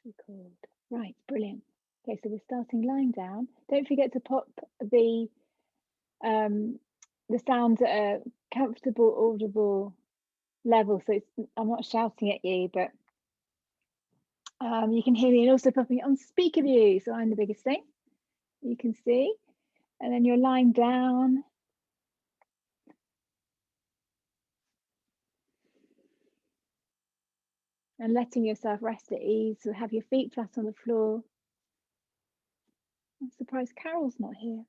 Record. Right, brilliant. Okay, so we're starting lying down. Don't forget to pop the sounds at a comfortable, audible level. So I'm not shouting at you, but you can hear me, and also popping it on speaker view. So I'm the biggest thing you can see. And then you're lying down. And letting yourself rest at ease. So have your feet flat on the floor. I'm surprised Carol's not here.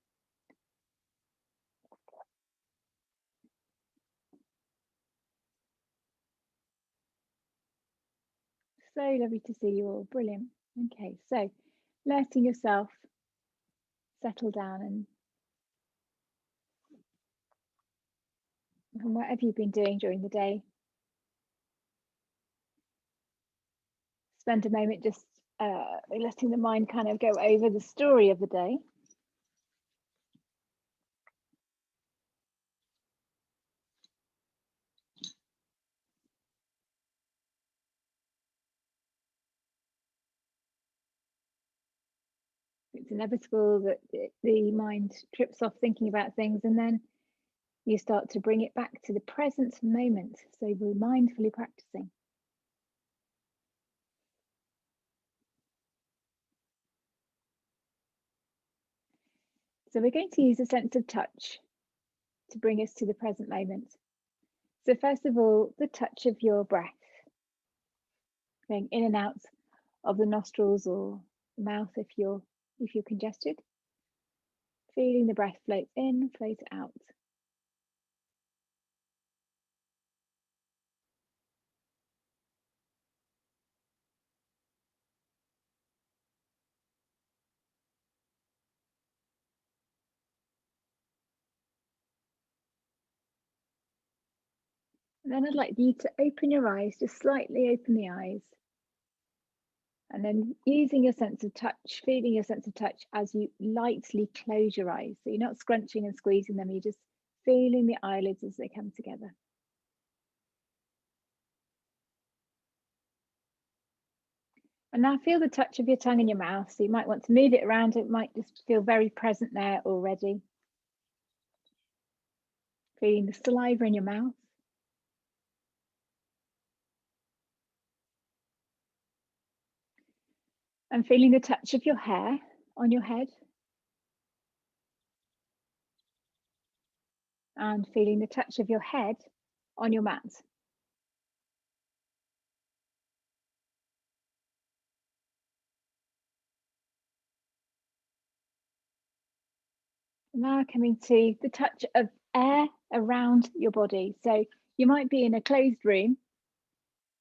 So lovely to see you all. Brilliant. Okay, so letting yourself settle down and whatever you've been doing during the day, spend a moment just letting the mind kind of go over the story of the day. It's inevitable that the mind trips off thinking about things, and then you start to bring it back to the present moment. So we're mindfully practicing. So we're going to use a sense of touch to bring us to the present moment. So first of all, the touch of your breath, going in and out of the nostrils or the mouth if you're congested. Feeling the breath float in, float out. And then I'd like you to open your eyes, just slightly open the eyes. And then using your sense of touch, feeling your sense of touch as you lightly close your eyes. So you're not scrunching and squeezing them, you're just feeling the eyelids as they come together. And now feel the touch of your tongue in your mouth. So you might want to move it around. It might just feel very present there already. Feeling the saliva in your mouth. And feeling the touch of your hair on your head. And feeling the touch of your head on your mat. Now coming to the touch of air around your body. So you might be in a closed room,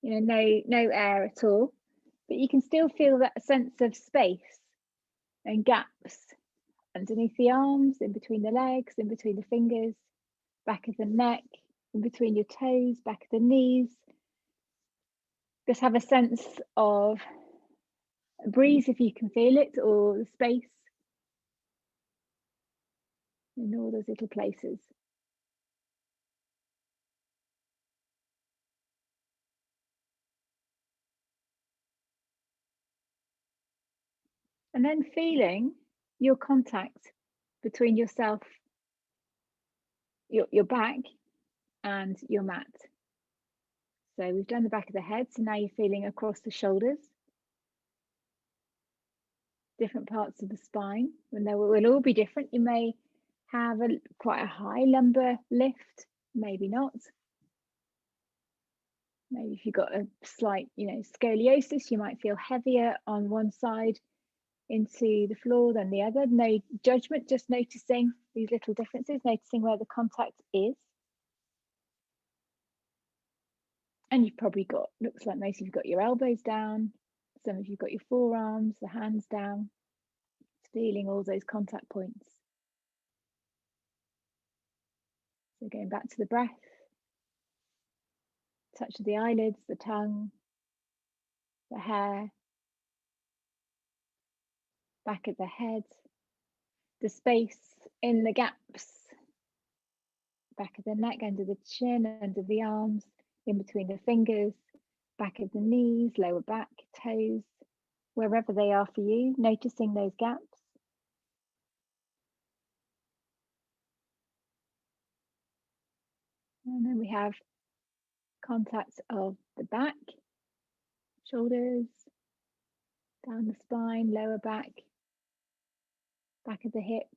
no air at all, but you can still feel that sense of space and gaps underneath the arms, in between the legs, in between the fingers, back of the neck, in between your toes, back of the knees. Just have a sense of a breeze if you can feel it, or the space in all those little places. And then feeling your contact between yourself, your back and your mat. So we've done the back of the head, so now you're feeling across the shoulders, different parts of the spine, and they will all be different. You may have quite a high lumbar lift, maybe not. Maybe if you've got a slight, scoliosis, you might feel heavier on one side into the floor than the other. No judgment, just noticing these little differences, noticing where the contact is. And you've probably got, looks like most of you've got your elbows down, some of you've got your forearms, the hands down, feeling all those contact points. So going back to the breath, touch of the eyelids, the tongue, the hair, back of the head, the space in the gaps, back of the neck, under the chin, under the arms, in between the fingers, back of the knees, lower back, toes, wherever they are for you, noticing those gaps. And then we have contact of the back, shoulders, down the spine, lower back, back of the hips,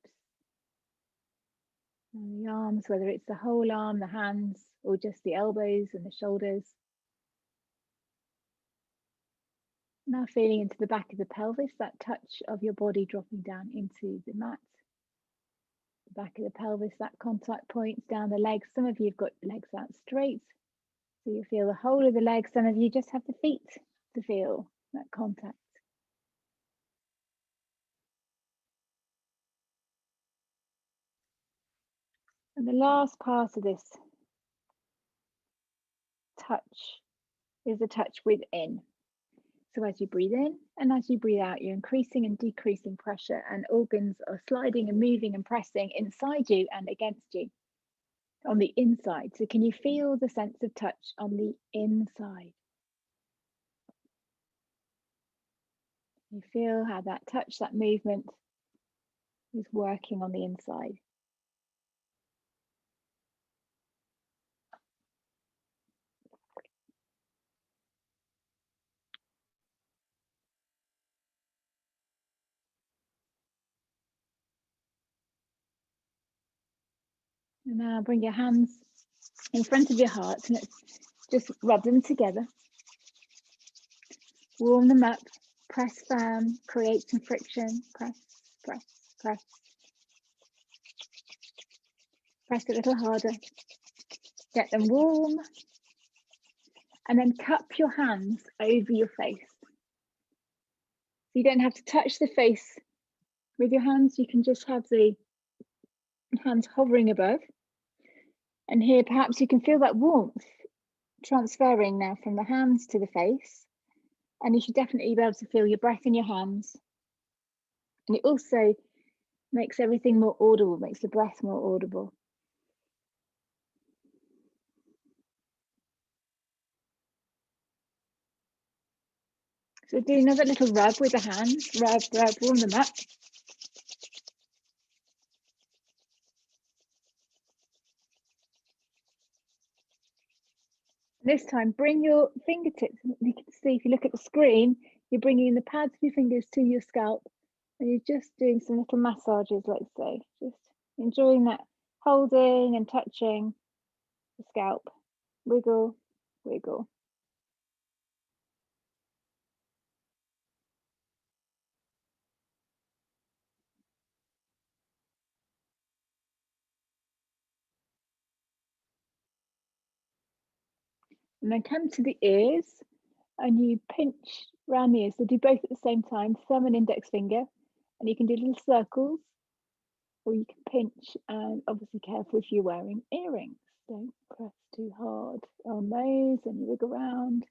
and the arms, whether it's the whole arm, the hands, or just the elbows and the shoulders. Now feeling into the back of the pelvis, that touch of your body dropping down into the mat. The back of the pelvis, that contact points down the legs. Some of you have got your legs out straight, so you feel the whole of the legs. Some of you just have the feet to feel that contact. And the last part of this touch is the touch within. So as you breathe in and as you breathe out, you're increasing and decreasing pressure, and organs are sliding and moving and pressing inside you and against you on the inside. So can you feel the sense of touch on the inside? You feel how that touch, that movement is working on the inside. And now bring your hands in front of your heart and let's just rub them together. Warm them up, press firm, create some friction, press, press, press. Press a little harder, get them warm, and then cup your hands over your face. So you don't have to touch the face with your hands, you can just have the hands hovering above. And here perhaps you can feel that warmth transferring now from the hands to the face. And you should definitely be able to feel your breath in your hands. And it also makes everything more audible, makes the breath more audible. So do another little rub with the hands, rub, rub, warm them up. This time, bring your fingertips, you can see if you look at the screen, you're bringing the pads of your fingers to your scalp and you're just doing some little massages, let's say, just enjoying that holding and touching the scalp. Wiggle, wiggle. And then come to the ears and you pinch around the ears. So do both at the same time, thumb and index finger, and you can do little circles, or you can pinch, and obviously careful if you're wearing earrings. Don't press too hard on those, and you wiggle around.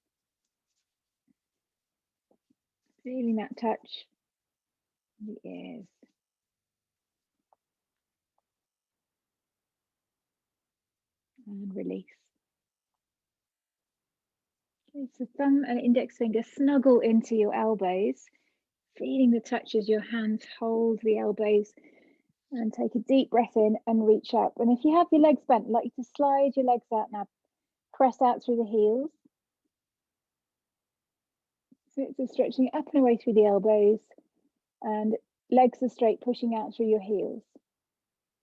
Feeling that touch in the ears. And release. Okay, so thumb and index finger snuggle into your elbows, feeling the touch as your hands hold the elbows, and take a deep breath in and reach up. And if you have your legs bent, I'd like you to slide your legs out now. Press out through the heels. So it's stretching up and away through the elbows, and legs are straight, pushing out through your heels.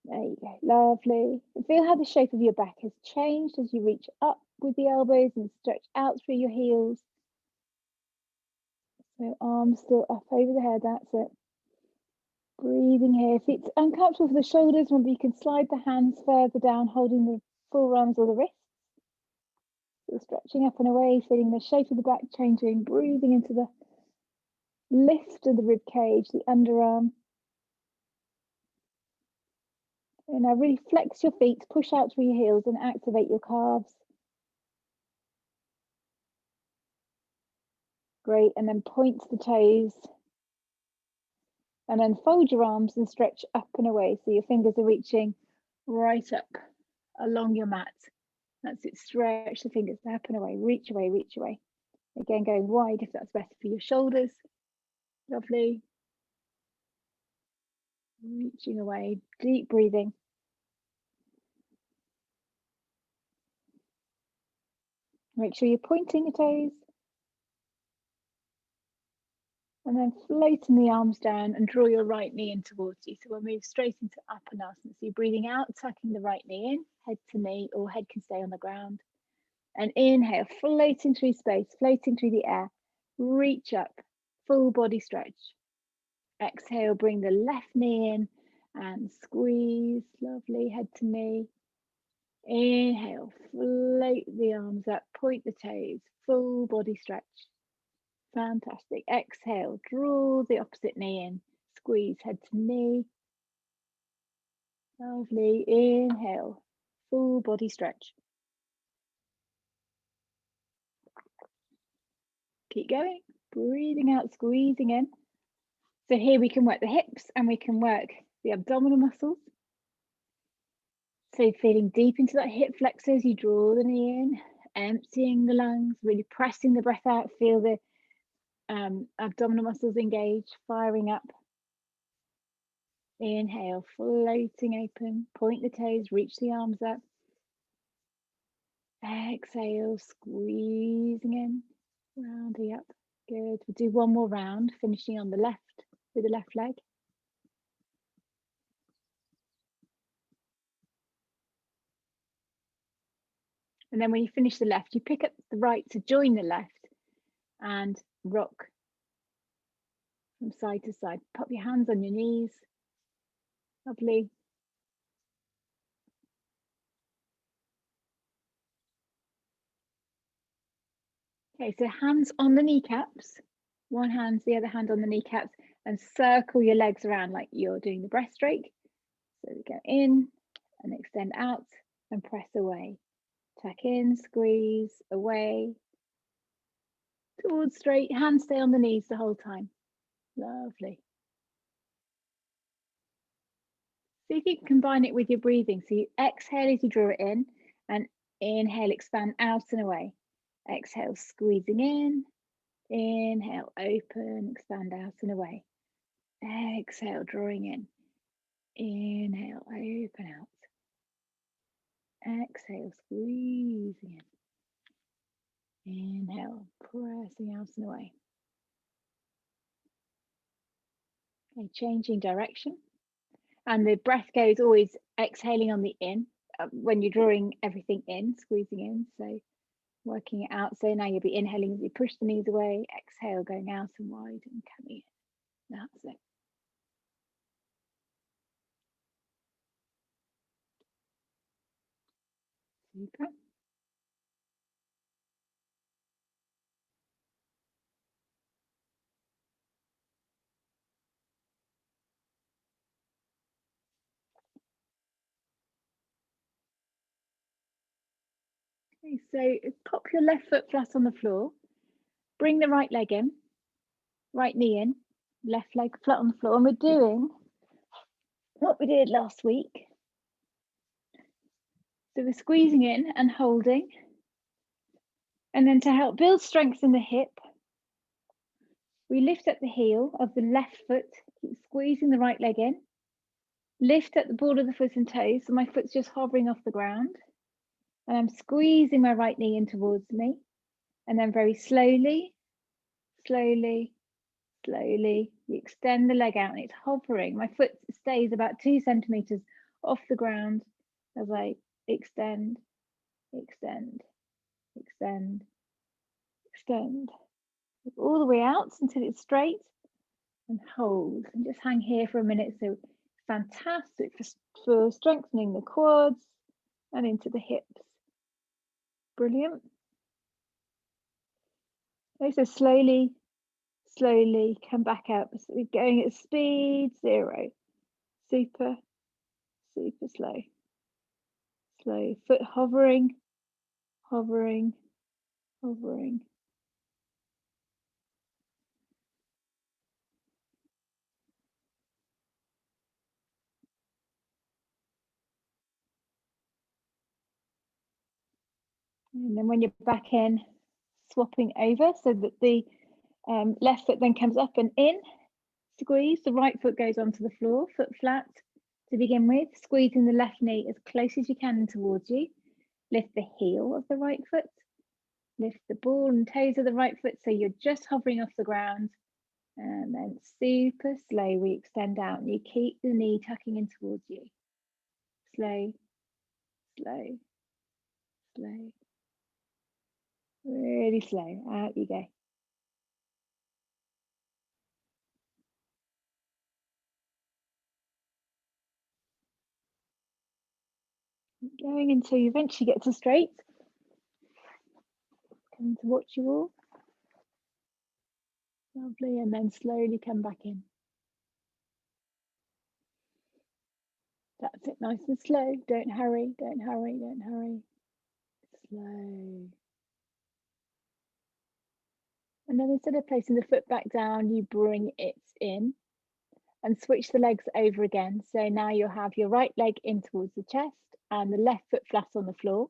There you go, lovely. Feel how the shape of your back has changed as you reach up with the elbows and stretch out through your heels. So arms still up over the head, that's it. Breathing here. If it's uncomfortable for the shoulders, remember you can slide the hands further down, holding the forearms or the wrists. So stretching up and away, feeling the shape of the back changing, breathing into the lift of the rib cage, the underarm. And now really flex your feet, push out through your heels and activate your calves. Great, and then point the toes. And then fold your arms and stretch up and away. So your fingers are reaching right up along your mat. That's it, stretch the fingers up and away, reach away, reach away. Again, going wide if that's better for your shoulders. Lovely. Reaching away, deep breathing. Make sure you're pointing your toes. And then floating the arms down and draw your right knee in towards you. So we'll move straight into Uttanasana. So you're breathing out, tucking the right knee in, head to knee, or head can stay on the ground. And inhale, floating through space, floating through the air. Reach up, full body stretch. Exhale, bring the left knee in and squeeze. Lovely, head to knee. Inhale, float the arms up, point the toes, full body stretch. Fantastic. Exhale, draw the opposite knee in, squeeze head to knee. Lovely. Inhale, full body stretch. Keep going. Breathing out, squeezing in. So here we can work the hips and we can work the abdominal muscles. So feeling deep into that hip flexor as you draw the knee in, emptying the lungs, really pressing the breath out. Feel the abdominal muscles engage, firing up. Inhale, floating open, point the toes, reach the arms up. Exhale, squeezing in, rounding up. Good. We'll do one more round, finishing on the left with the left leg. And then when you finish the left, you pick up the right to join the left and rock from side to side. Pop your hands on your knees. Lovely. Okay, so hands on the kneecaps. One hand, the other hand on the kneecaps, and circle your legs around like you're doing the breaststroke. So we go in and extend out and press away. Tuck in, squeeze, away. Towards straight, hands stay on the knees the whole time. Lovely. See if you can combine it with your breathing. So you exhale as you draw it in and inhale, expand out and away. Exhale, squeezing in. Inhale, open, expand out and away. Exhale, drawing in. Inhale, open out. Exhale, squeezing in. Inhale, pressing out and away. Okay, changing direction. And the breath goes always exhaling on the in when you're drawing everything in, squeezing in. So working it out. So now you'll be inhaling as you push the knees away, exhale, going out and wide and coming in. That's it. Super. Okay, so pop your left foot flat on the floor. Bring the right leg in, right knee in, left leg flat on the floor. And we're doing what we did last week. So we're squeezing in and holding. And then to help build strength in the hip, we lift up the heel of the left foot, keep squeezing the right leg in. Lift at the ball of the foot and toes, so my foot's just hovering off the ground. And I'm squeezing my right knee in towards me. And then very slowly, slowly, slowly, you extend the leg out and it's hovering. My foot stays about 2 centimeters off the ground as I extend, extend, extend, extend. All the way out until it's straight and hold. And just hang here for a minute. So fantastic for strengthening the quads and into the hips. Brilliant. Okay, so slowly, slowly come back up. So we're going at speed 0. Super, super slow. Slow. Foot hovering, hovering, hovering. And then when you're back in, swapping over so that the Left foot then comes up and in, squeeze. The right foot goes onto the floor, foot flat to begin with. Squeezing the left knee as close as you can towards you. Lift the heel of the right foot. Lift the ball and toes of the right foot so you're just hovering off the ground. And then super slow, we extend out and you keep the knee tucking in towards you. Slow, slow, slow. Really slow. Out you go. Going until you eventually get to straight. Coming to watch you all. Lovely, and then slowly come back in. That's it, nice and slow. Don't hurry, don't hurry, don't hurry. Slow. And then instead of placing the foot back down, you bring it in and switch the legs over again. So now you'll have your right leg in towards the chest and the left foot flat on the floor.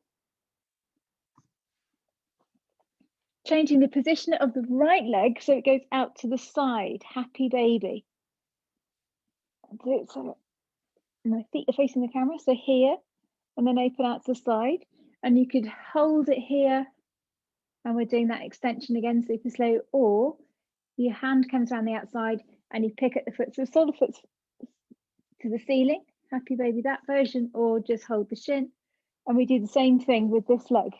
Changing the position of the right leg so it goes out to the side, happy baby. Do it so my feet are facing the camera, so here, and then open out to the side. And you could hold it here, and we're doing that extension again, super slow, or your hand comes around the outside and you pick at the foot, so sole of foot to the ceiling, happy baby that version, or just hold the shin. And we do the same thing with this leg.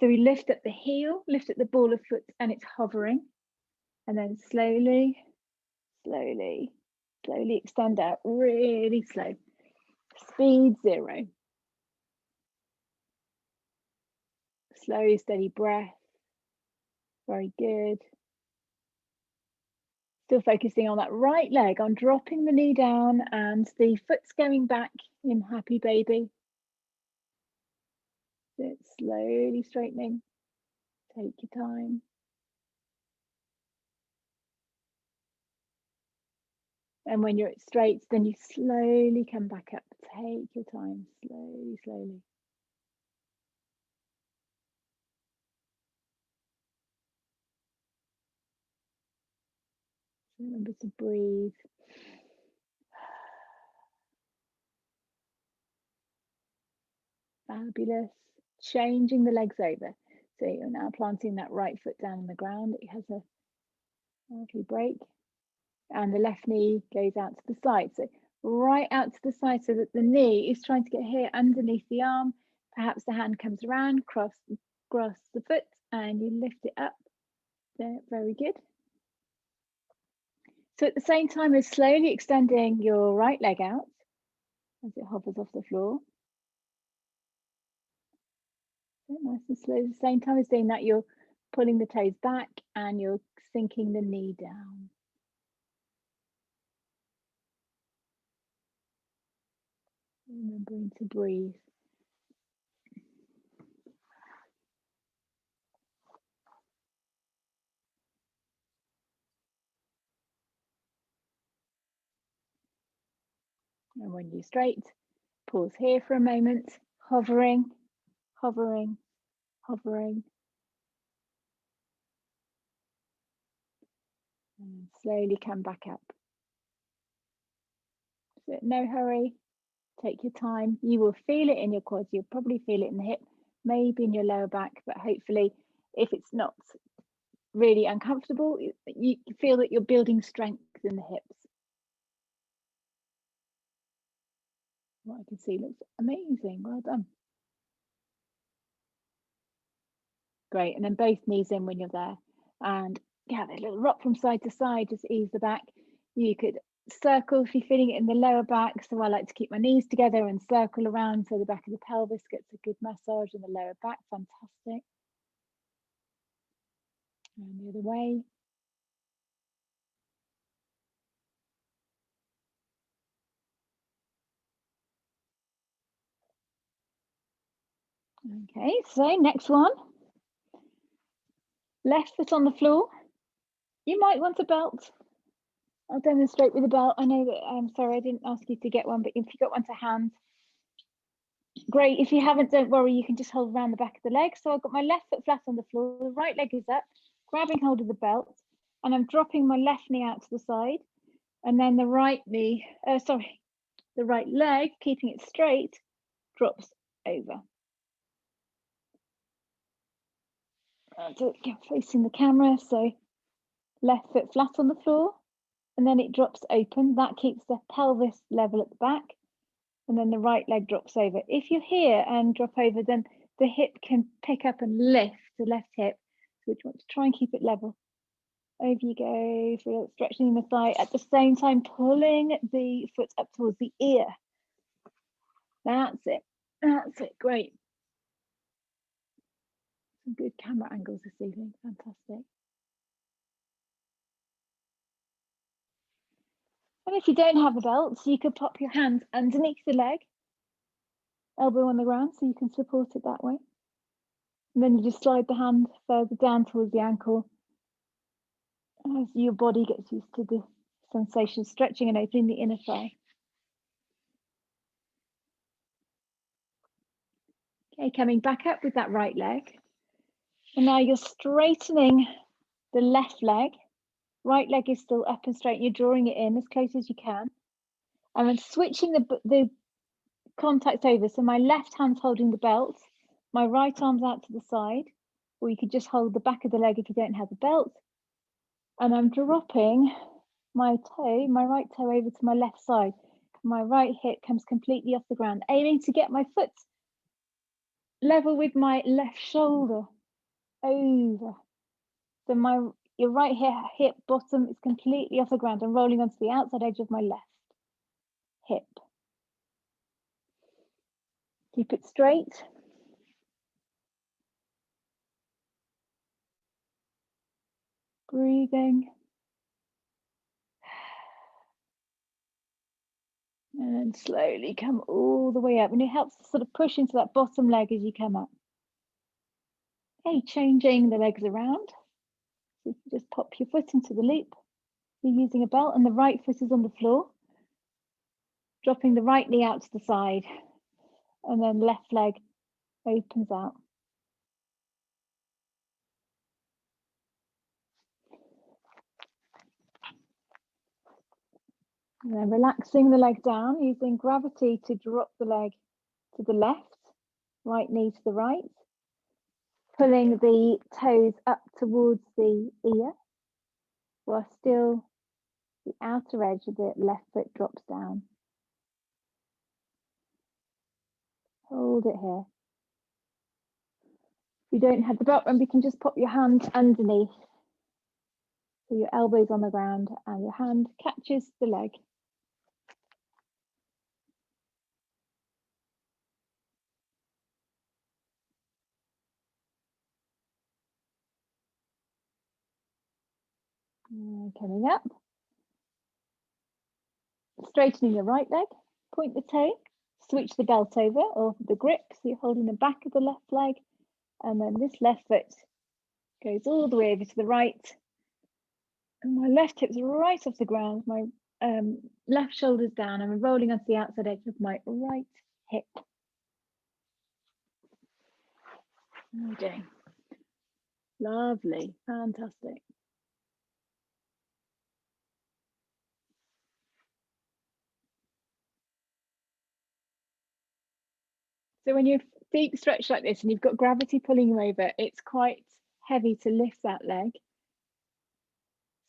So we lift at the heel, lift at the ball of foot, and it's hovering. And then slowly, slowly, slowly extend out, really slow. Speed 0. Slow, steady breath. Very good. Still focusing on that right leg, on dropping the knee down and the foot's going back in happy baby. It's slowly straightening. Take your time. And when you're at straight, then you slowly come back up. Take your time, slowly, slowly. Remember to breathe. Fabulous. Changing the legs over. So you're now planting that right foot down on the ground. It has a lovely break. And the left knee goes out to the side. So right out to the side so that the knee is trying to get here underneath the arm. Perhaps the hand comes around, cross the foot, and you lift it up. There, very good. So at the same time as slowly extending your right leg out as it hovers off the floor. So nice and slow. At the same time as doing that, you're pulling the toes back and you're sinking the knee down. Remembering to breathe. And when you're straight, pause here for a moment, hovering, hovering, hovering. And slowly come back up. So no hurry, take your time. You will feel it in your quads, you'll probably feel it in the hip, maybe in your lower back, but hopefully if it's not really uncomfortable, you feel that you're building strength in the hips. What I can see looks amazing. Well done. Great. And then both knees in when you're there. And yeah, a little rock from side to side, just ease the back. You could circle if you're feeling it in the lower back. So I like to keep my knees together and circle around so the back of the pelvis gets a good massage in the lower back. Fantastic. And the other way. Okay, so next one. Left foot on the floor. You might want a belt. I'll demonstrate with a belt. I know that, I'm sorry, I didn't ask you to get one, but if you got one to hand, great. If you haven't, don't worry, you can just hold around the back of the leg. So I've got my left foot flat on the floor, the right leg is up, grabbing hold of the belt, and I'm dropping my left knee out to the side, and then the right knee, the right leg, keeping it straight, drops over. Facing the camera, so left foot flat on the floor, and then it drops open. That keeps the pelvis level at the back, and then the right leg drops over. If you're here and drop over, then the hip can pick up and lift the left hip. So we want to try and keep it level. Over you go, feel stretching the thigh, at the same time pulling the foot up towards the ear. That's it, great. Some good camera angles this evening, fantastic. And if you don't have a belt, you could pop your hands underneath the leg, elbow on the ground, so you can support it that way. And then you just slide the hand further down towards the ankle as your body gets used to the sensation of stretching and opening the inner thigh. Okay, coming back up with that right leg. And now you're straightening the left leg. Right leg is still up and straight. You're drawing it in as close as you can. And then switching the contact over. So my left hand's holding the belt. My right arm's out to the side. Or you could just hold the back of the leg if you don't have a belt. And I'm dropping my right toe over to my left side. My right hip comes completely off the ground, aiming to get my foot level with my left shoulder over. So your right hip bottom is completely off the ground and rolling onto the outside edge of my left hip. Keep it straight. Breathing. And then slowly come all the way up. And it helps to sort of push into that bottom leg as you come up. Okay, changing the legs around. So you can just pop your foot into the loop. You're using a belt and the right foot is on the floor. Dropping the right knee out to the side. And then left leg opens out. And then relaxing the leg down, using gravity to drop the leg to the left, right knee to the right. Pulling the toes up towards the ear, while still the outer edge of the left foot drops down. Hold it here. If you don't have the belt, then we can just pop your hand underneath. So your elbow's on the ground and your hand catches the leg. Coming up. Straightening the right leg, point the toe, switch the belt over or the grip, so you're holding the back of the left leg, and then this left foot goes all the way over to the right. And my left hip's right off the ground, my left shoulder's down, and I'm rolling onto the outside edge of my right hip. How are you doing? Lovely, fantastic. So when you're deep stretched like this and you've got gravity pulling you over, it's quite heavy to lift that leg.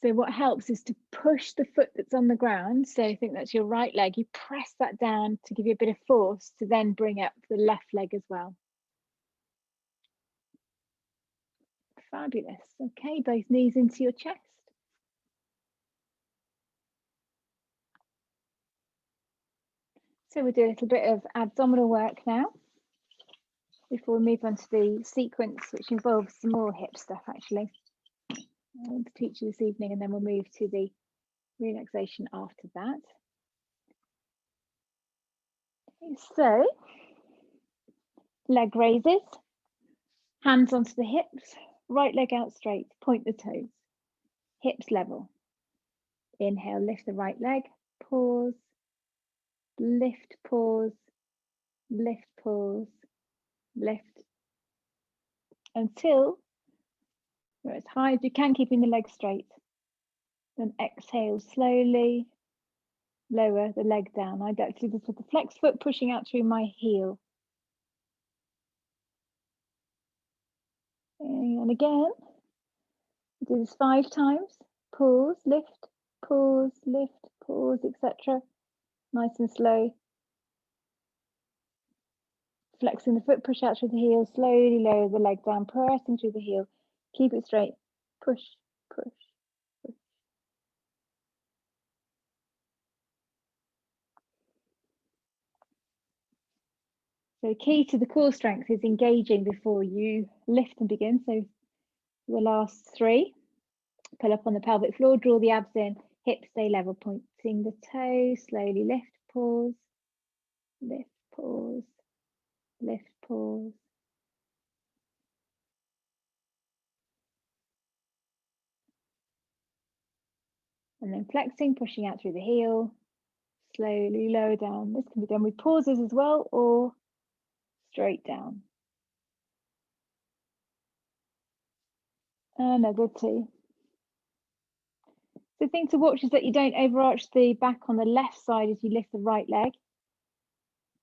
So what helps is to push the foot that's on the ground. So I think that's your right leg. You press that down to give you a bit of force to then bring up the left leg as well. Fabulous. Okay, both knees into your chest. So we'll do a little bit of abdominal work now before we move on to the sequence, which involves some more hip stuff actually. I want to teach you this evening, and then we'll move to the relaxation after that. Okay, so leg raises, hands onto the hips, right leg out straight, point the toes, hips level. Inhale, lift the right leg, pause, lift, pause, lift, pause, lift, until you're as high as you can, keeping the leg straight. Then exhale slowly, lower the leg down. I like to do this with the flex foot pushing out through my heel. And again, do this 5 times. Pause, lift, pause, lift, pause, etc. Nice and slow. Flexing the foot, push out through the heel, slowly lower the leg down, pressing through the heel. Keep it straight. Push, push, push. So key to the core strength is engaging before you lift and begin. So the last 3, pull up on the pelvic floor, draw the abs in, hips stay level, pointing the toes, slowly lift, pause, lift, pause, lift, pause. And then flexing, pushing out through the heel, slowly lower down. This can be done with pauses as well, or straight down. Another 2. The thing to watch is that you don't overarch the back on the left side as you lift the right leg.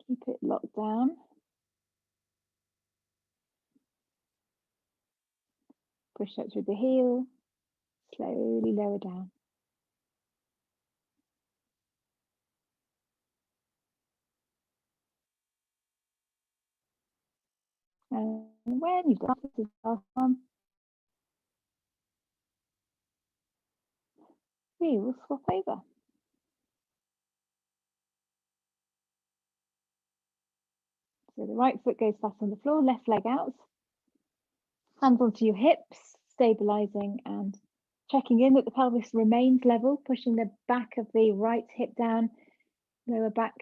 Keep it locked down. Push up through the heel, slowly lower down. And when you've done this last one, we will swap over. So the right foot goes flat on the floor, left leg out. Hands onto your hips, stabilizing and checking in that the pelvis remains level, pushing the back of the right hip down, lower back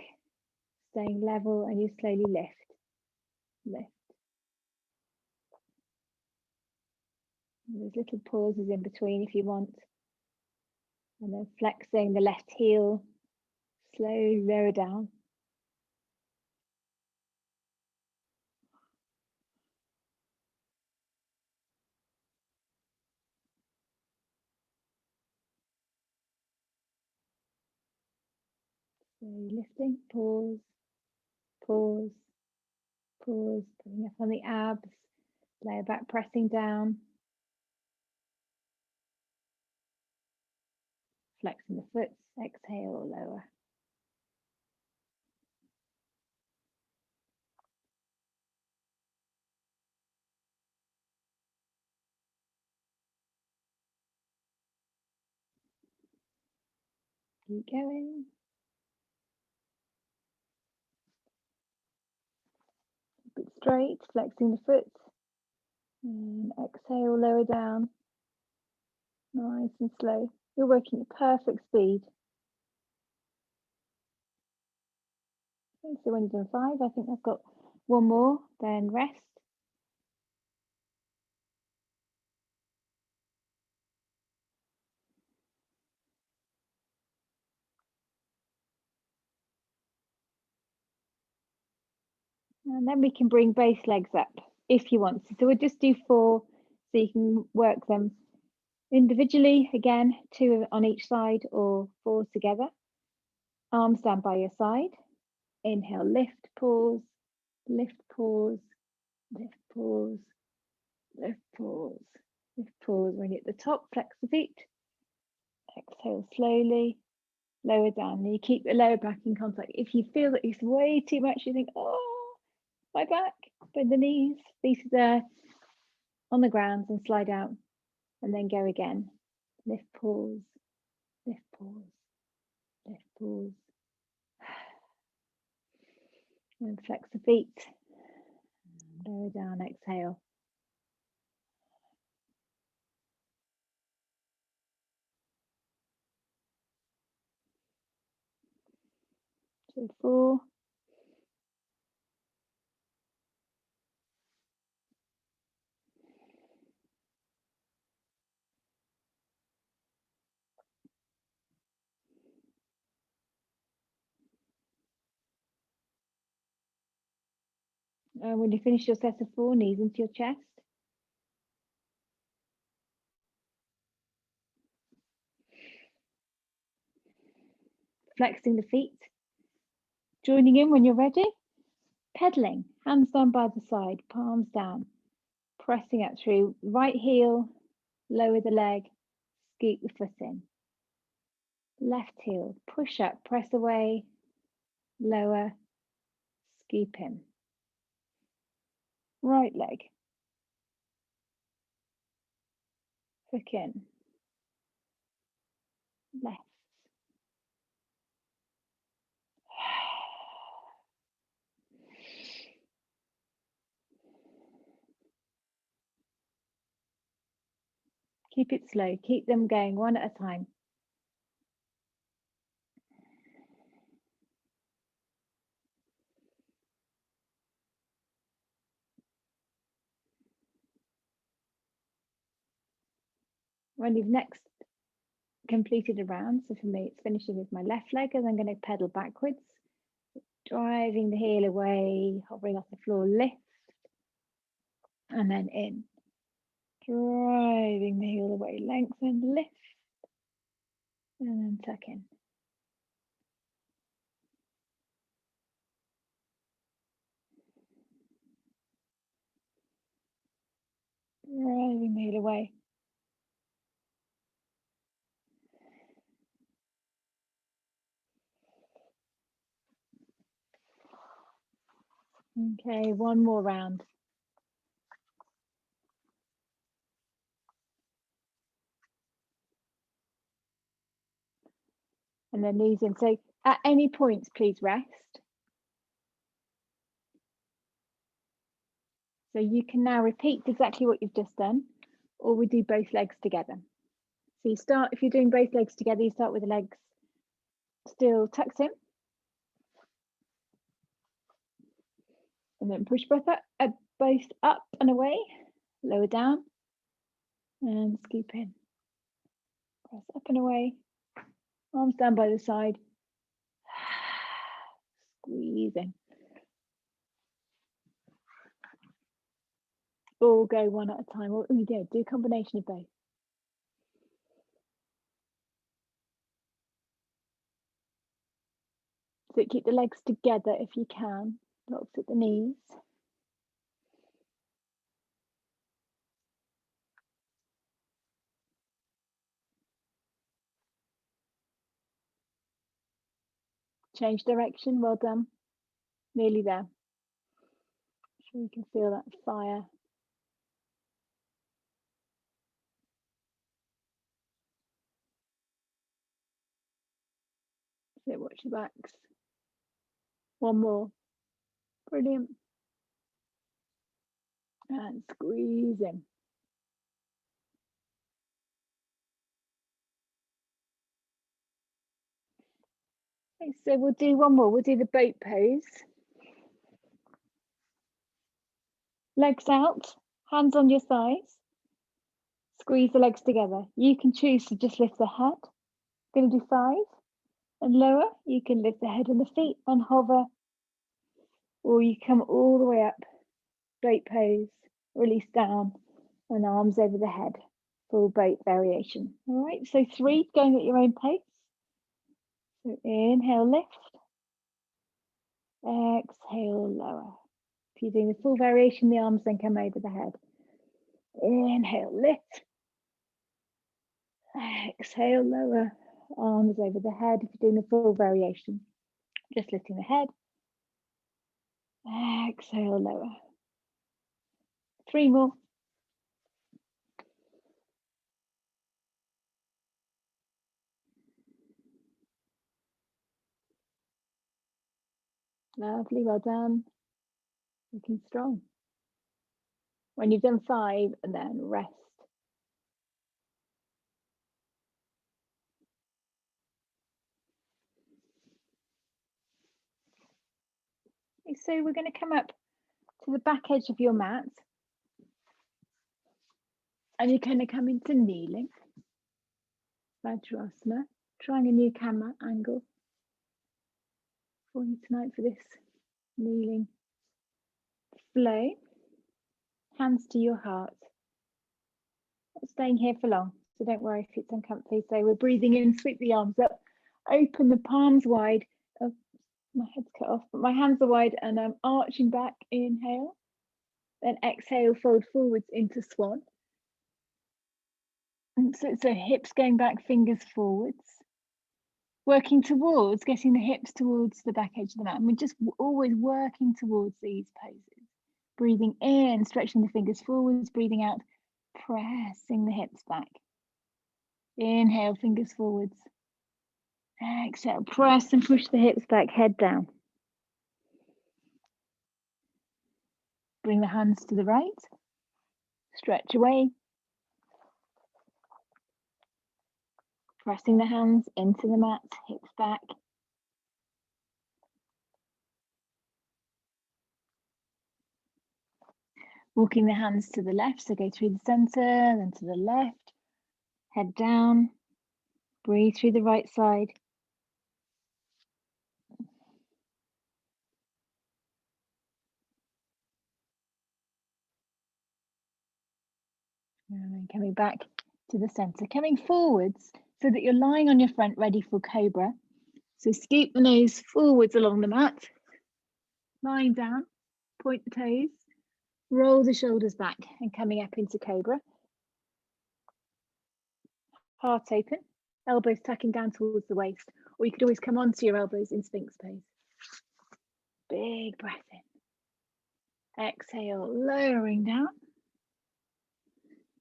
staying level, and you slowly lift, lift. And there's little pauses in between if you want. And then flexing the left heel, slowly lower down. So lifting, pause, pause, pause, putting up on the abs, lower back pressing down. Flexing the foot, exhale, lower. Keep going. Keep it straight, flexing the foot. And exhale, lower down. Nice and slow. You're working at perfect speed. Okay, so when you've done 5, I think I've got 1 more, then rest. And then we can bring both legs up if you want to. So we'll just do 4 so you can work them individually, again, 2 on each side or 4 together. Arms down by your side. Inhale, lift, pause, lift, pause, lift, pause, lift, pause, lift, pause. When you're at the top, flex the feet. Exhale slowly, lower down. And you keep the lower back in contact. If you feel that it's way too much, you think, oh, my back, bend the knees, feet are on the ground and slide out. And then go again. Lift, pause, lift, pause, lift, pause. And flex the feet. Lower down, exhale. So 4. And when you finish your set of 4, knees into your chest. flexing the feet, joining in when you're ready, pedaling, hands down by the side, palms down, pressing up through right heel, lower the leg, scoop the foot in. Left heel, push up, press away, lower, scoop in. Right leg, hook in, left. Keep it slow, keep them going one at a time. When you've next completed a round, so for me it's finishing with my left leg, and I'm going to pedal backwards, driving the heel away, hovering off the floor, lift, and then in. Driving the heel away, lengthen, lift, and then tuck in. Driving the heel away. Okay, one more round. And then knees in. So at any points, please rest. So you can now repeat exactly what you've just done, or we do both legs together. So you start, if you're doing both legs together, you start with the legs still tucked in. And then push both up and away, lower down, and scoop in. Press up and away, arms down by the side, squeeze in. All go one at a time, or do a combination of both. So keep the legs together if you can, locks at the knees. Change direction, well done. Nearly there. Sure you can feel that fire. So watch your backs. One more. Brilliant. And squeeze in. Okay, so we'll do one more. We'll do the boat pose. Legs out, hands on your sides. Squeeze the legs together. You can choose to just lift the head. Going to do 5 and lower. You can lift the head and the feet and hover, or you come all the way up. Boat pose, release down, and arms over the head. Full boat variation. All right, so 3 going at your own pace. So inhale, lift. Exhale, lower. If you're doing the full variation, the arms then come over the head. Inhale, lift. Exhale, lower. Arms over the head. If you're doing the full variation, just lifting the head. Exhale, lower. 3 more. Lovely, well done. Looking strong. When you've done 5, and then rest. Okay, so we're going to come up to the back edge of your mat. And you're going to come into kneeling. Vajrasana. Trying a new camera angle for you tonight for this kneeling flow. Hands to your heart. Not staying here for long, so don't worry if it's uncomfy. So we're breathing in, sweep the arms up, Open the palms wide. Oh, my head's cut off, but my hands are wide and I'm arching back. Inhale. Then exhale, fold forwards into swan. And so hips going back, fingers forwards. Working towards getting the hips towards the back edge of the mat. And we're just always working towards these poses. Breathing in, stretching the fingers forwards, breathing out, pressing the hips back. Inhale, fingers forwards. Exhale, press and push the hips back, head down. Bring the hands to the right. Stretch away. Pressing the hands into the mat, hips back. Walking the hands to the left, so go through the center, then to the left. Head down. Breathe through the right side. And then coming back to the center, coming forwards so that you're lying on your front ready for cobra. So scoop the nose forwards along the mat, lying down, point the toes, roll the shoulders back and coming up into cobra. Heart open, elbows tucking down towards the waist, or you could always come onto your elbows in Sphinx pose. Big breath in. Exhale, lowering down.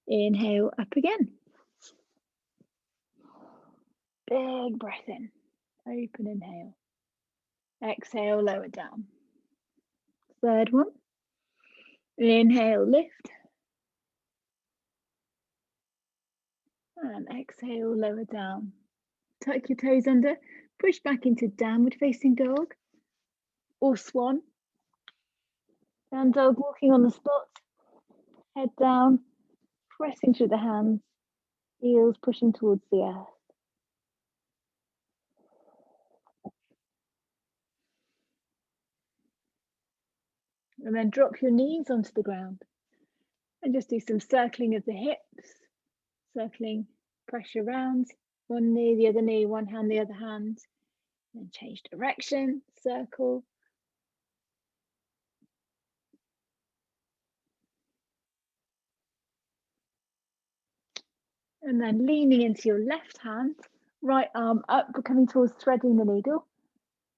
Inhale, up again. Big breath in. Open inhale. Exhale, lower down. Third one. Inhale, lift. And exhale, lower down. Tuck your toes under. Push back into downward facing dog or swan. Down dog, walking on the spot. Head down, pressing through the hands. Heels pushing towards the earth. And then drop your knees onto the ground. And just do some circling of the hips. Circling, pressure around. One knee, the other knee, one hand, the other hand. Then change direction, circle. And then leaning into your left hand, right arm up, coming towards threading the needle.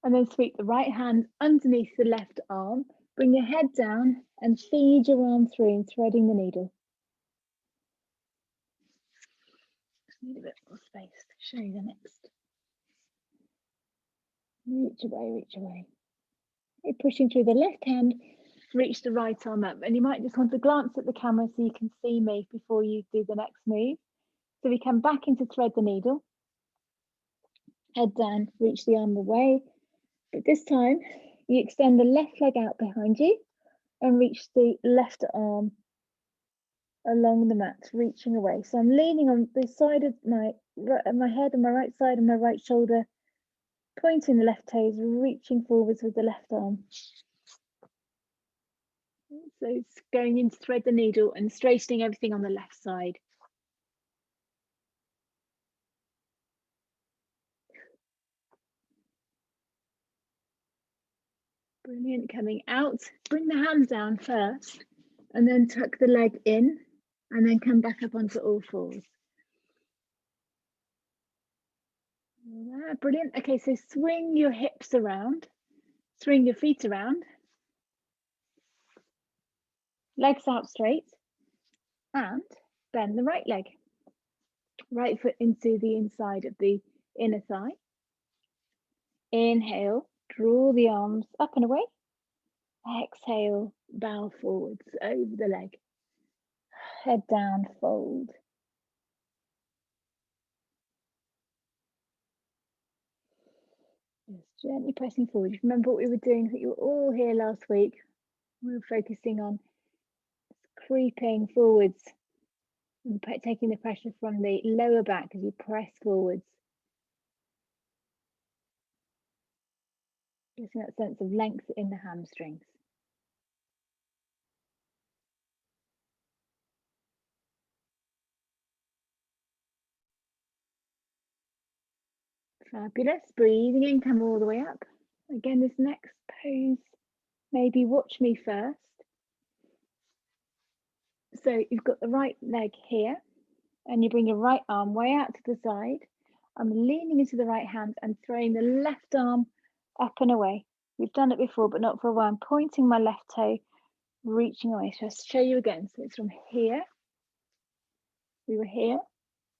And then sweep the right hand underneath the left arm. Bring your head down and feed your arm through, threading the needle. Just need a bit more space to show you the next. Reach away, reach away. You're pushing through the left hand, reach the right arm up. And you might just want to glance at the camera so you can see me before you do the next move. So we come back into thread the needle. Head down, reach the arm away. But this time, you extend the left leg out behind you and reach the left arm along the mat, reaching away. So I'm leaning on the side of my head on my right side and my right shoulder, pointing the left toes, reaching forwards with the left arm. So it's going in to thread the needle and straightening everything on the left side. Brilliant. Coming out, bring the hands down first and then tuck the leg in and then come back up onto all fours. Brilliant. Okay, so swing your hips around, swing your feet around, legs out straight, and bend the right leg. Right foot into the inside of the inner thigh. Inhale, draw the arms up and away. Exhale, bow forwards over the leg. Head down, fold. Just gently pressing forward. Remember what we were doing? I think you were all here last week. We were focusing on creeping forwards and taking the pressure from the lower back as you press forwards. Getting that sense of length in the hamstrings. Fabulous. Breathing in, come all the way up. Again, this next pose, maybe watch me first. So you've got the right leg here and you bring your right arm way out to the side. I'm leaning into the right hand and throwing the left arm up and away. We've done it before, but not for a while. I'm pointing my left toe, reaching away. So I'll show you again. So it's from here. We were here,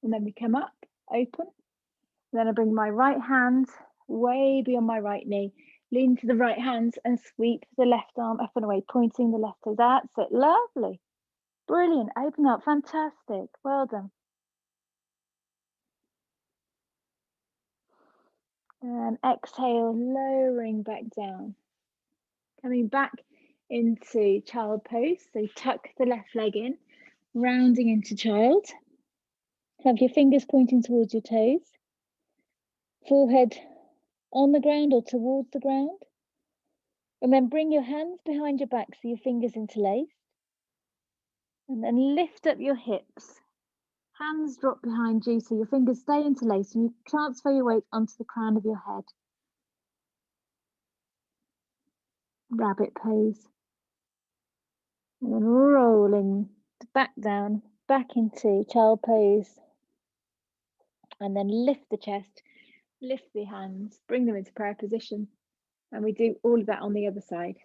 and then we come up, open. Then I bring my right hand way beyond my right knee, lean to the right hand and sweep the left arm up and away, pointing the left toe. That's it. Lovely. Brilliant. Open up. Fantastic. Well done. And exhale, lowering back down. Coming back into child pose. So tuck the left leg in, rounding into child. Have your fingers pointing towards your toes. Forehead on the ground or towards the ground. And then bring your hands behind your back so your fingers interlace. And then lift up your hips. Hands drop behind you so your fingers stay interlaced and you transfer your weight onto the crown of your head. Rabbit pose. And then rolling back down, back into child pose. And then lift the chest, lift the hands, bring them into prayer position. And we do all of that on the other side.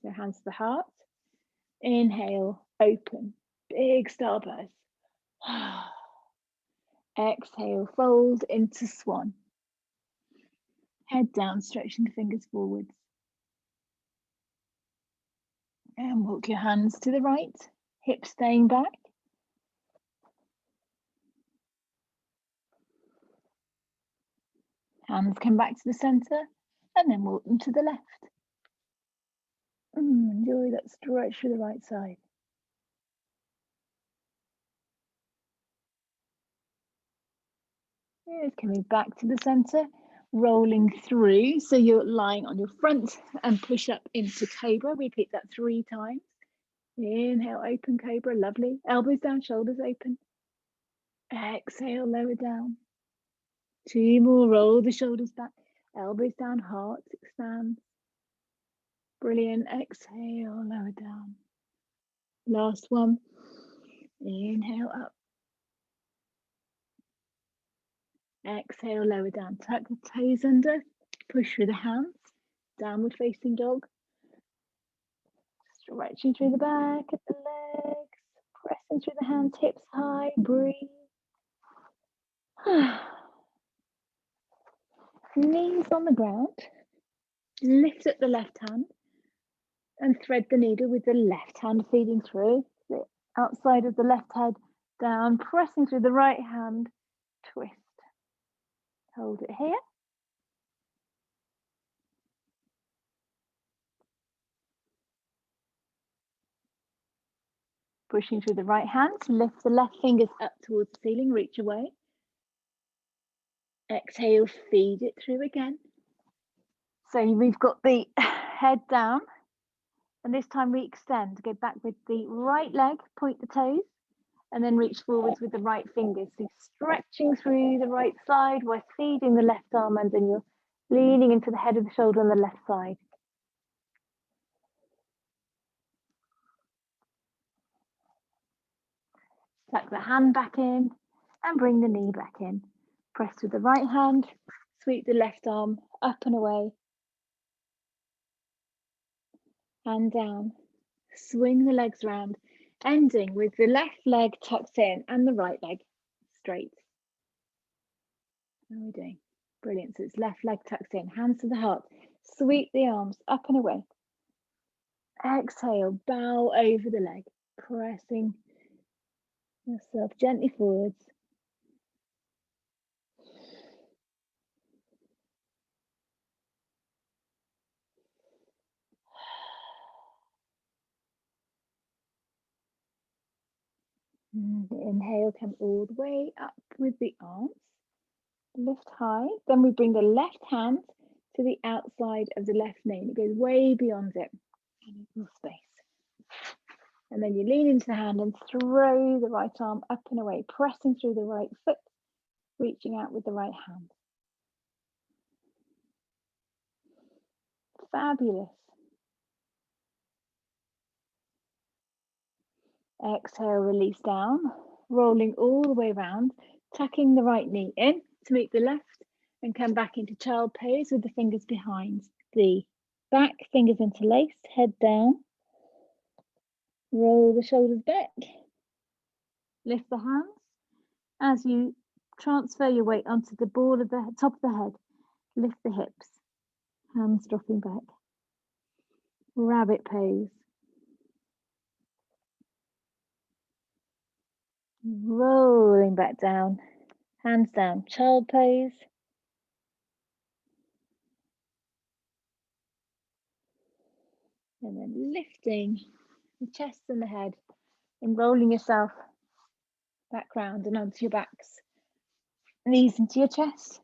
So hands to the heart. Inhale, open, big starburst. Exhale, fold into swan. Head down, stretching the fingers forwards. And walk your hands to the right, hips staying back. Hands come back to the center and then walk them to the left. Enjoy that stretch to the right side. It's coming back to the center, rolling through. So you're lying on your front and push up into cobra. Repeat that 3 times. Inhale, open cobra, lovely. Elbows down, shoulders open. Exhale, lower down. 2 more, roll the shoulders back. Elbows down, heart expands. Brilliant. Exhale, lower down. Last one. Inhale up. Exhale, lower down. Tuck the toes under. Push through the hands. Downward facing dog. Stretching through the back of the legs. Pressing through the hands, hips high. Breathe. Knees on the ground. Lift up the left hand and thread the needle with the left hand feeding through the outside of the left head down, pressing through the right hand, twist. Hold it here. Pushing through the right hand, lift the left fingers up towards the ceiling, reach away. Exhale, feed it through again. So we've got the head down, and this time we extend. Go back with the right leg, point the toes, and then reach forwards with the right fingers. So stretching through the right side while feeding the left arm, and then you're leaning into the head of the shoulder on the left side. Tuck the hand back in and bring the knee back in. Press with the right hand, sweep the left arm up and away. And down. Swing the legs round, ending with the left leg tucked in and the right leg straight. How are we doing? Brilliant. So it's left leg tucked in, hands to the heart. Sweep the arms up and away. Exhale, bow over the leg, pressing yourself gently forwards. And inhale, come all the way up with the arms. Lift high. Then we bring the left hand to the outside of the left knee. And it goes way beyond it. And equal space. And then you lean into the hand and throw the right arm up and away, pressing through the right foot, reaching out with the right hand. Fabulous. Exhale, release down, rolling all the way around, tucking the right knee in to meet the left and come back into child pose with the fingers behind the back, fingers interlaced, head down. Roll the shoulders back, lift the hands. As you transfer your weight onto the ball of the top of the head, lift the hips, hands dropping back. Rabbit pose. Rolling back down, hands down, child pose. And then lifting the chest and the head and rolling yourself back round and onto your backs. Knees into your chest,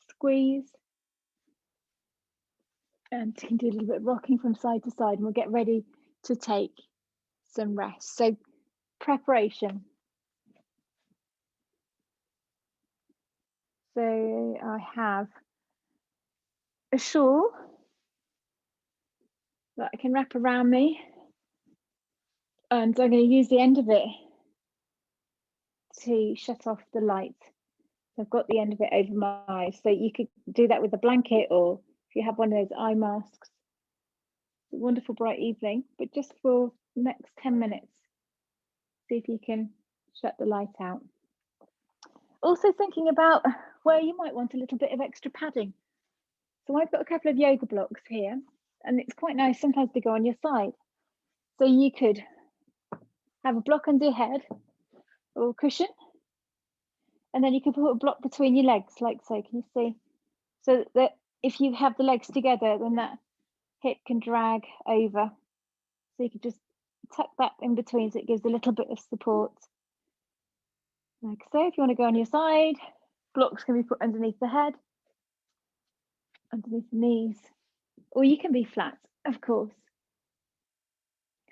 squeeze. And you can do a little bit of rocking from side to side, and we'll get ready to take some rest. So preparation. So I have a shawl that I can wrap around me, and I'm going to use the end of it to shut off the light. So I've got the end of it over my eyes. So you could do that with a blanket, or if you have one of those eye masks. It's a wonderful bright evening, but just for the next 10 minutes, see if you can shut the light out. Also thinking about where you might want a little bit of extra padding. So I've got a couple of yoga blocks here, and it's quite nice sometimes to go on your side. So you could have a block under your head or a cushion, and then you can put a block between your legs, like so. Can you see? So that if you have the legs together, then that hip can drag over. So you could just tuck that in between, so it gives a little bit of support. Like so, if you want to go on your side, blocks can be put underneath the head, underneath the knees, or you can be flat, of course.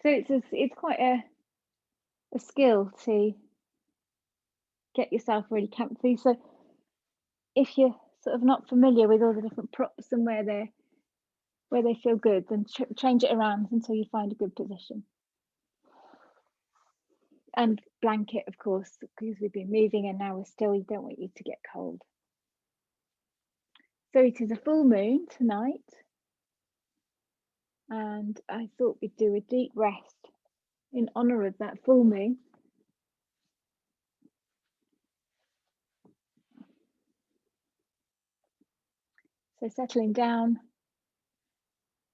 So it's quite a skill to get yourself really comfy. So if you're sort of not familiar with all the different props and where they feel good, then change it around until you find a good position. And blanket, of course, because we've been moving and now we're still, we don't want you to get cold. So it is a full moon tonight, and I thought we'd do a deep rest in honor of that full moon. So settling down.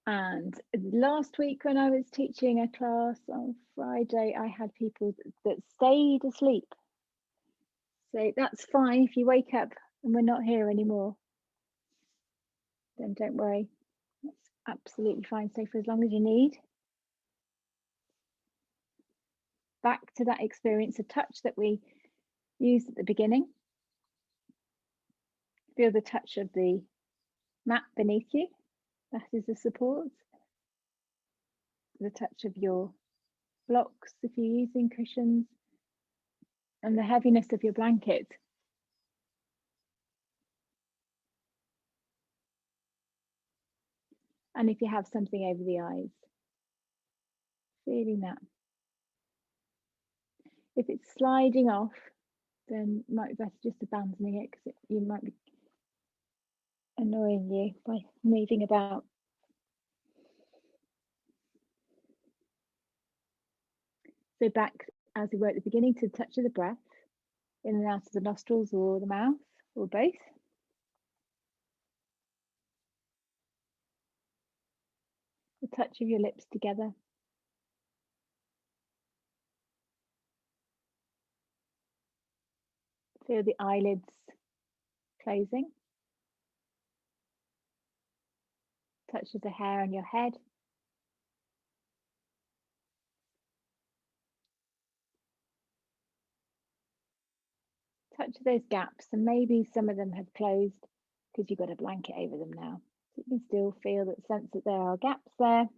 And last week when I was teaching a class on Friday, I had people that stayed asleep. So that's fine. If you wake up and we're not here anymore, then don't worry. That's absolutely fine. Stay for as long as you need. Back to that experience of touch that we used at the beginning. Feel the touch of the mat beneath you. That is the support. The touch of your blocks if you're using cushions, and the heaviness of your blanket. And if you have something over the eyes, feeling that. If it's sliding off, then it might be better just abandoning it, because you might be annoying you by moving about. So back, as we were at the beginning, to the touch of the breath, in and out of the nostrils or the mouth, or both. The touch of your lips together. Feel the eyelids closing. Touch of the hair on your head. Touch of those gaps, and maybe some of them have closed because you've got a blanket over them now. So you can still feel that sense that there are gaps there.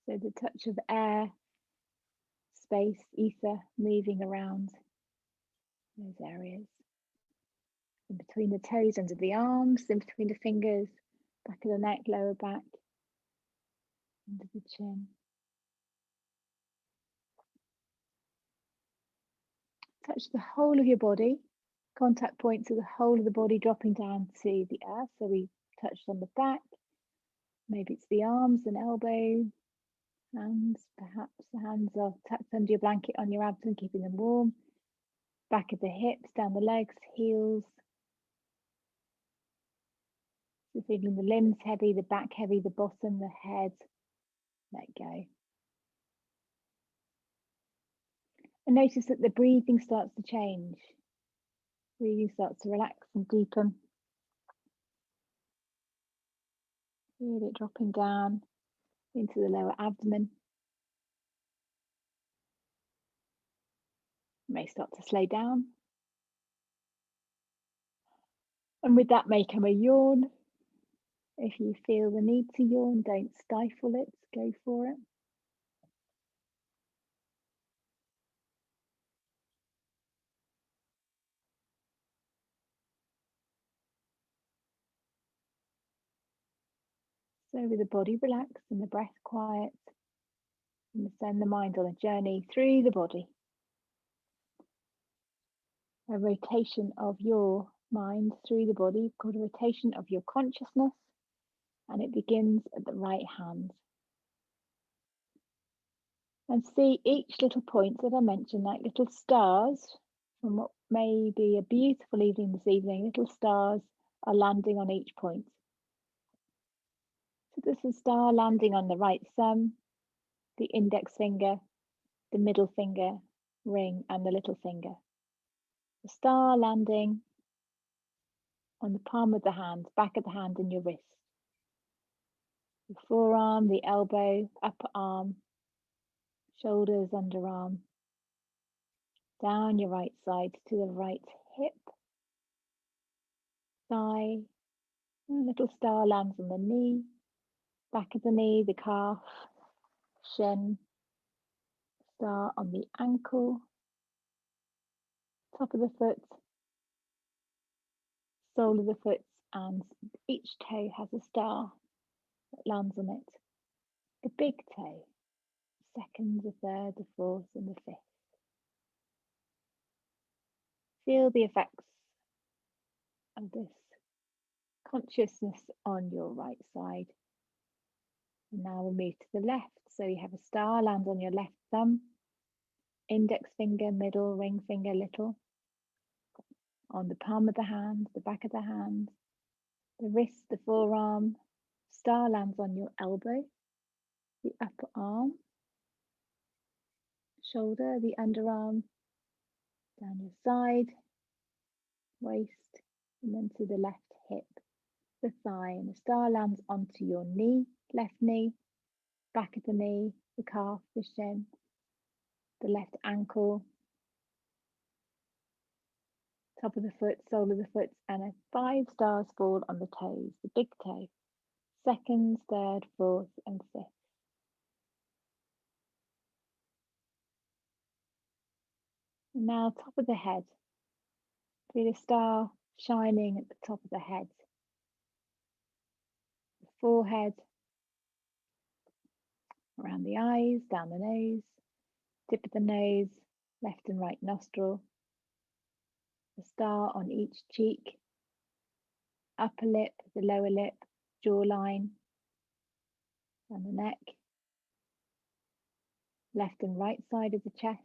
So the touch of air, space, ether moving around those areas. In between the toes, under the arms, in between the fingers, back of the neck, lower back, under the chin. Touch the whole of your body, contact points of the whole of the body dropping down to the earth. So we touched on the back, maybe it's the arms and elbows, hands, perhaps the hands are tucked under your blanket on your abdomen, keeping them warm. Back of the hips, down the legs, heels. So feeling the limbs heavy, the back heavy, the bottom, the head, let go. And notice that the breathing starts to change. Breathing starts to relax and deepen. Feel it dropping down into the lower abdomen. You may start to slow down. And with that may come a yawn. If you feel the need to yawn, don't stifle it, go for it. So with the body relaxed and the breath quiet, and send the mind on a journey through the body. A rotation of your mind through the body called a rotation of your consciousness, and it begins at the right hand. And see each little point that I mentioned, like little stars from what may be a beautiful evening this evening. Little stars are landing on each point. So there's a star landing on the right thumb, the index finger, the middle finger, ring, and the little finger. The star landing on the palm of the hand, back of the hand, and your wrist. The forearm, the elbow, upper arm, shoulders, underarm, down your right side to the right hip, thigh, and a little star lands on the knee, back of the knee, the calf, shin, star on the ankle, top of the foot, sole of the foot, and each toe has a star that lands on it. The big toe, second, the third, the fourth, and the fifth. Feel the effects of this consciousness on your right side. And now we'll move to the left. So you have a star land on your left thumb, index finger, middle, ring finger, little, on the palm of the hand, the back of the hand, the wrist, the forearm. Star lands on your elbow, the upper arm, shoulder, the underarm, down your side, waist, and then to the left hip, the thigh, and the star lands onto your knee, left knee, back of the knee, the calf, the shin, the left ankle, top of the foot, sole of the foot, and 5 stars fall on the toes, the big toe, second, third, fourth, and fifth. And now top of the head. Feel a star shining at the top of the head. The forehead, around the eyes, down the nose, tip of the nose, left and right nostril. A star on each cheek, upper lip, the lower lip, jawline, and the neck, left and right side of the chest,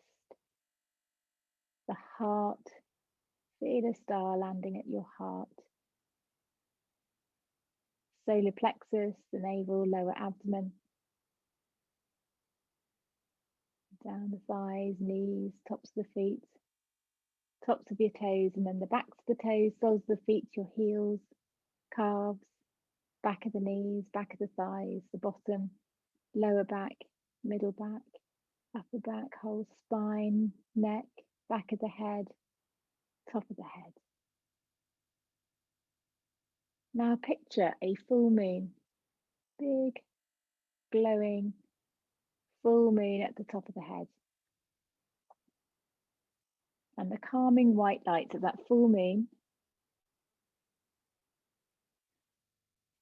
the heart. Feel a star landing at your heart. Solar plexus, the navel, lower abdomen, down the thighs, knees, tops of the feet, tops of your toes, and then the backs of the toes, soles of the feet, your heels, calves, back of the knees, back of the thighs, the bottom, lower back, middle back, upper back, whole spine, neck, back of the head, top of the head. Now picture a full moon, big, glowing, full moon at the top of the head. And the calming white light of that full moon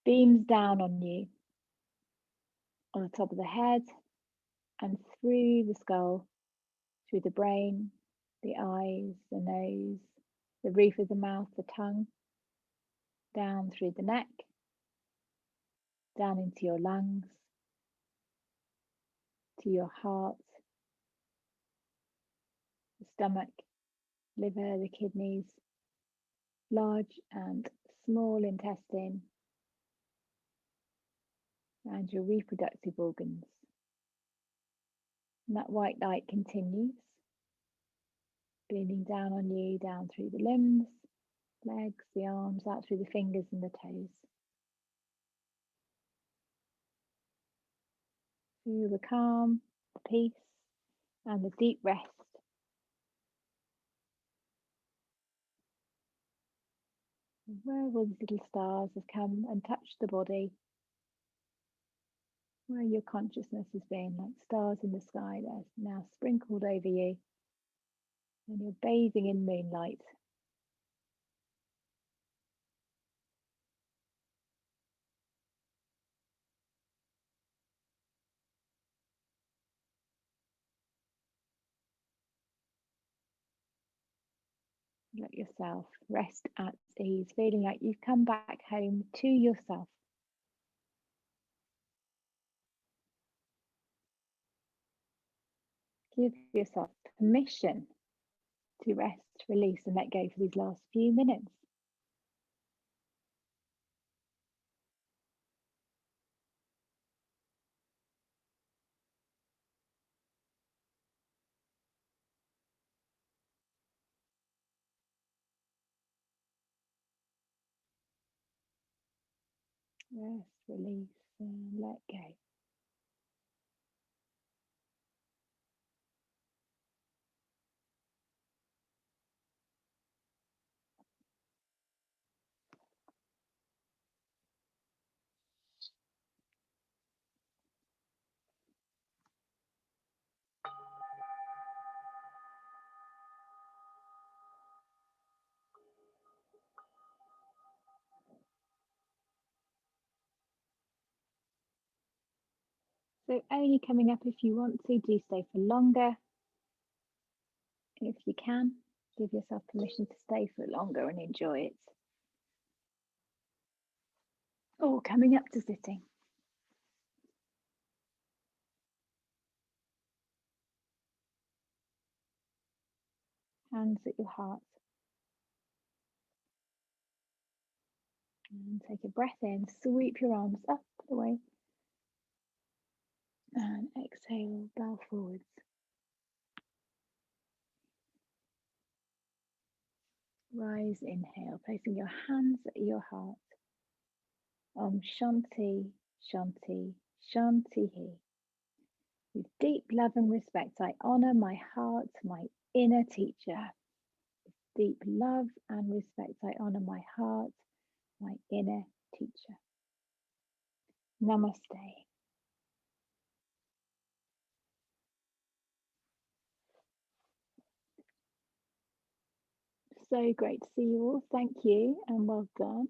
beams down on you, on the top of the head and through the skull, through the brain, the eyes, the nose, the roof of the mouth, the tongue, down through the neck, down into your lungs, to your heart, the stomach, liver, the kidneys, large and small intestine, and your reproductive organs. And that white light continues, beaming down on you, down through the limbs, legs, the arms, out through the fingers and the toes. Feel the calm, the peace, and the deep rest. Where all these little stars have come and touched the body, where your consciousness has been, like stars in the sky, they're now sprinkled over you, and you're bathing in moonlight. Let yourself rest at ease, feeling like you've come back home to yourself. Give yourself permission to rest, release, and let go for these last few minutes. Rest, release, and let go. So only coming up if you want to, do stay for longer. If you can, give yourself permission to stay for longer and enjoy it. Or coming up to sitting. Hands at your heart. And take a breath in, sweep your arms up and away. And exhale, bow forwards. Rise, inhale, placing your hands at your heart. Om Shanti, Shanti, Shanti He. With deep love and respect, I honor my heart, my inner teacher. With deep love and respect, I honor my heart, my inner teacher. Namaste. So great to see you all. Thank you and well done.